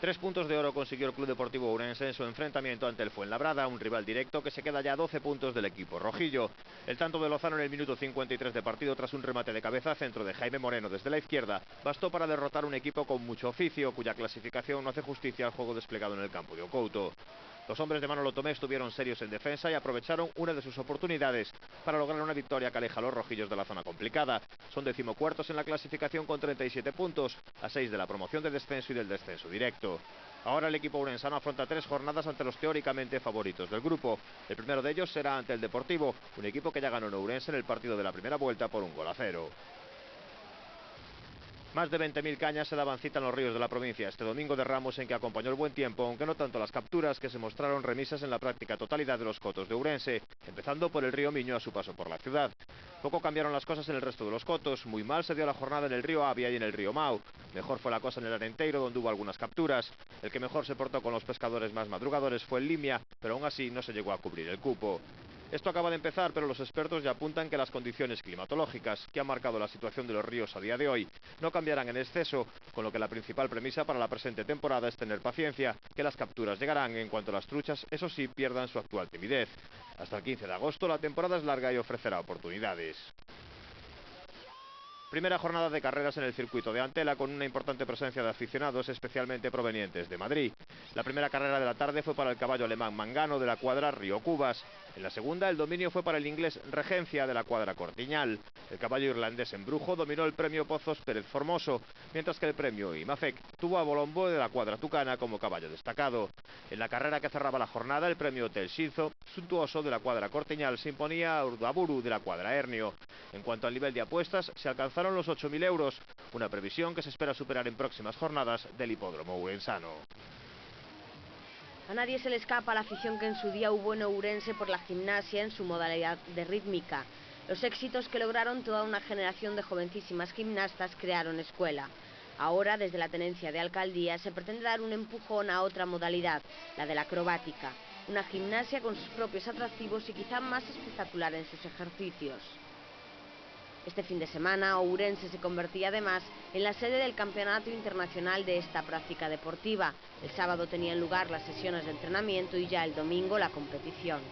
3 puntos de oro consiguió el Club Deportivo Ourense en su enfrentamiento ante el Fuenlabrada, un rival directo que se queda ya a 12 puntos del equipo rojillo. El tanto de Lozano en el minuto 53 de partido, tras un remate de cabeza, centro de Jaime Moreno desde la izquierda, bastó para derrotar un equipo con mucho oficio, cuya clasificación no hace justicia al juego desplegado en el campo de Ocouto. Los hombres de Manolo Tomé estuvieron serios en defensa y aprovecharon una de sus oportunidades para lograr una victoria que aleja a los rojillos de la zona complicada. Son decimocuartos en la clasificación con 37 puntos, a 6 de la promoción de descenso y del descenso directo. Ahora el equipo ourensano afronta 3 jornadas ante los teóricamente favoritos del grupo. El primero de ellos será ante el Deportivo, un equipo que ya ganó en Ourense en el partido de la primera vuelta por 1-0. Más de 20.000 cañas se daban cita en los ríos de la provincia este domingo de Ramos, en que acompañó el buen tiempo, aunque no tanto las capturas, que se mostraron remisas en la práctica totalidad de los cotos de Ourense, empezando por el río Miño a su paso por la ciudad. Poco cambiaron las cosas en el resto de los cotos. Muy mal se dio la jornada en el río Avia y en el río Mau. Mejor fue la cosa en el Arenteiro, donde hubo algunas capturas. El que mejor se portó con los pescadores más madrugadores fue el Limia, pero aún así no se llegó a cubrir el cupo. Esto acaba de empezar, pero los expertos ya apuntan que las condiciones climatológicas que han marcado la situación de los ríos a día de hoy no cambiarán en exceso, con lo que la principal premisa para la presente temporada es tener paciencia, que las capturas llegarán en cuanto las truchas, eso sí, pierdan su actual timidez. Hasta el 15 de agosto la temporada es larga y ofrecerá oportunidades. Primera jornada de carreras en el circuito de Antela, con una importante presencia de aficionados, especialmente provenientes de Madrid. La primera carrera de la tarde fue para el caballo alemán Mangano, de la cuadra Río Cubas. En la segunda, el dominio fue para el inglés Regencia, de la cuadra Cortiñal. El caballo irlandés Embrujo dominó el premio Pozos Pérez Formoso, mientras que el premio Imafec tuvo a Bolombo, de la cuadra Tucana, como caballo destacado. En la carrera que cerraba la jornada, el premio Tel Shinzo Suntuoso, de la cuadra Cortiñal, se imponía a Urdaburu, de la cuadra Hernio. En cuanto al nivel de apuestas, se alcanzaron los 8.000 euros, una previsión que se espera superar en próximas jornadas del hipódromo ourensano. A nadie se le escapa la afición que en su día hubo en Ourense por la gimnasia en su modalidad de rítmica. Los éxitos que lograron toda una generación de jovencísimas gimnastas crearon escuela. Ahora, desde la tenencia de alcaldía, se pretende dar un empujón a otra modalidad, la de la acrobática. Una gimnasia con sus propios atractivos y quizá más espectacular en sus ejercicios. Este fin de semana, Ourense se convertía además en la sede del Campeonato Internacional de esta práctica deportiva. El sábado tenían lugar las sesiones de entrenamiento y ya el domingo la competición.